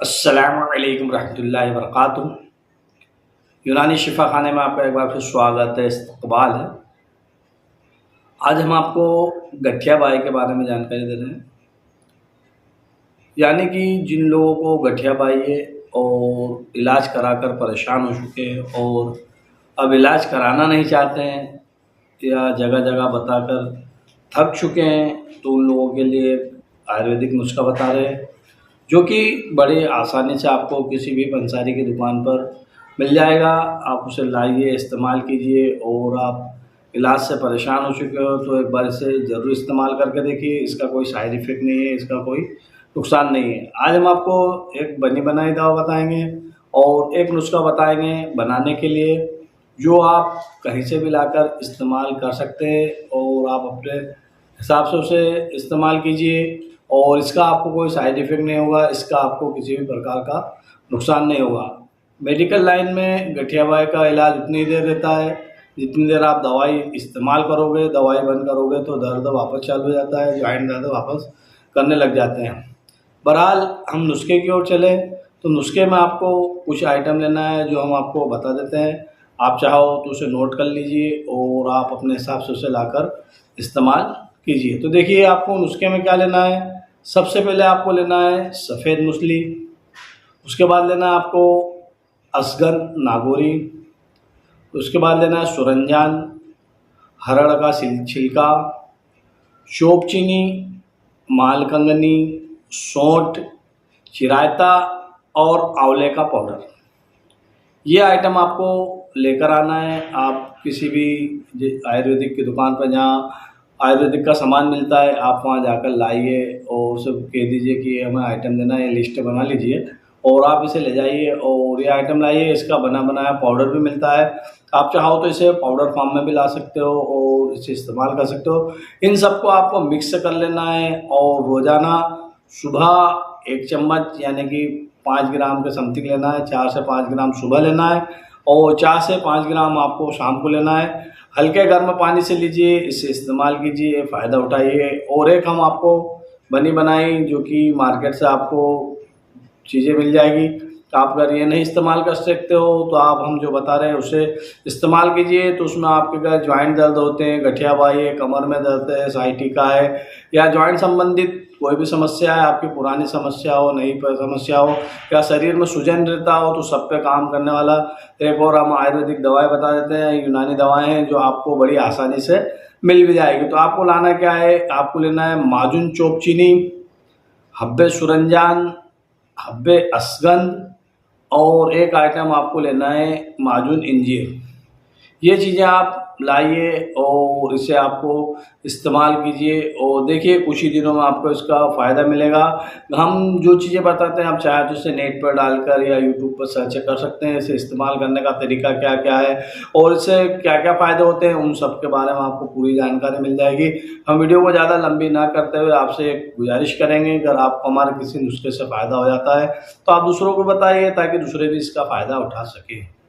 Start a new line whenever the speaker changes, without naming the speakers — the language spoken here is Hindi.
अस्सलामु अलैकुम रहमतुल्लाहि व बरकातुहू। यूनानी शिफा खाने में आपका एक बार फिर स्वागत है, इस्तकबाल है। आज हम आपको गठिया बाई के बारे में जानकारी दे रहे हैं, यानी कि जिन लोगों को गठिया बाई है और इलाज कराकर परेशान हो चुके हैं और अब इलाज कराना नहीं चाहते हैं या जगह जगह बताकर थक चुके हैं, तो उन लोगों के लिए आयुर्वेदिक नुस्खा बता रहे हैं, जो कि बड़े आसानी से आपको किसी भी पंसारी की दुकान पर मिल जाएगा। आप उसे लाइए, इस्तेमाल कीजिए, और आप इलाज से परेशान हो चुके हो तो एक बार इसे ज़रूर इस्तेमाल करके देखिए। इसका कोई साइड इफ़ेक्ट नहीं है, इसका कोई नुकसान नहीं है। आज हम आपको एक बनी बनाई दवा बताएंगे और एक नुस्खा बताएंगे बनाने के लिए, जो आप कहीं से भी लाकर इस्तेमाल कर सकते हैं और आप अपने हिसाब से उसे इस्तेमाल कीजिए। और इसका आपको कोई साइड इफ़ेक्ट नहीं होगा, इसका आपको किसी भी प्रकार का नुकसान नहीं होगा। मेडिकल लाइन में गठिया बाई का इलाज उतनी देर रहता है जितनी देर आप दवाई इस्तेमाल करोगे। दवाई बंद करोगे तो दर्द वापस चालू हो जाता है, जॉइंट दर्द वापस करने लग जाते हैं। बहरहाल हम नुस्खे की ओर चले तो नुस्खे में आपको कुछ आइटम लेना है जो हम आपको बता देते हैं। आप चाहो तो उसे नोट कर लीजिए और आप अपने हिसाब से उसे लाकर इस्तेमाल कीजिए। तो देखिए, आपको नुस्खे में क्या लेना है। सबसे पहले आपको लेना है सफ़ेद मूसली, उसके बाद लेना है आपको असगन नागौरी, उसके बाद लेना है सुरंजान, हरड़ का छिलका, चोप चीनी, मालकंगनी, सौंठ, चिरायता और आंवले का पाउडर। ये आइटम आपको लेकर आना है। आप किसी भी आयुर्वेदिक की दुकान पर जहाँ आयुर्वेदिक का सामान मिलता है, आप वहाँ जाकर लाइए और उसे कह दीजिए कि हमें आइटम देना है, लिस्ट बना लीजिए और आप इसे ले जाइए और ये आइटम लाइए। इसका बना बनाया पाउडर भी मिलता है, आप चाहो तो इसे पाउडर फॉर्म में भी ला सकते हो और इसे इस्तेमाल कर सकते हो। इन सबको आपको मिक्स कर लेना है और रोज़ाना सुबह 1 चम्मच यानी कि 5 ग्राम के समथिंग लेना है। 4 से 5 ग्राम सुबह लेना है और 4 से 5 ग्राम आपको शाम को लेना है। हल्के गर्म पानी से लीजिए, इसे इस्तेमाल कीजिए, फ़ायदा उठाइए। और एक हम आपको बनी बनाई जो कि मार्केट से आपको चीज़ें मिल जाएगी, तो आप अगर ये नहीं इस्तेमाल कर सकते हो तो आप हम जो बता रहे हैं उसे इस्तेमाल कीजिए। तो उसमें आपके अगर जॉइंट दर्द होते हैं, गठिया बाई है, कमर में दर्द है, साइटिका है या जॉइंट संबंधित कोई भी समस्या है, आपकी पुरानी समस्या हो, नई समस्या हो या शरीर में सूजन रहता हो, तो सब पे काम करने वाला एक और हम आयुर्वेदिक दवाएं बता देते हैं, यूनानी दवाएं हैं जो आपको बड़ी आसानी से मिल भी जाएगी। तो आपको लाना क्या है, आपको लेना है माजुन चोप चीनी, हब्बे सुरंजान, हब्बे असगंध और एक आइटम आपको लेना है माजुन इंजीर। ये चीज़ें आप लाइए और इसे आपको इस्तेमाल कीजिए और देखिए कुछ ही दिनों में आपको इसका फ़ायदा मिलेगा। हम जो चीज़ें बताते हैं आप चाहे तो इसे नेट पर डालकर या यूट्यूब पर सर्च कर सकते हैं। इसे इस्तेमाल करने का तरीका क्या क्या है और इससे क्या क्या फ़ायदे होते हैं, उन सब के बारे में आपको पूरी जानकारी मिल जाएगी। हम वीडियो को ज़्यादा लंबी ना करते हुए आपसे एक गुजारिश करेंगे, अगर आपको हमारे किसी नुस्खे से फ़ायदा हो जाता है तो आप दूसरों को बताइए ताकि दूसरे भी इसका फ़ायदा उठा सकें।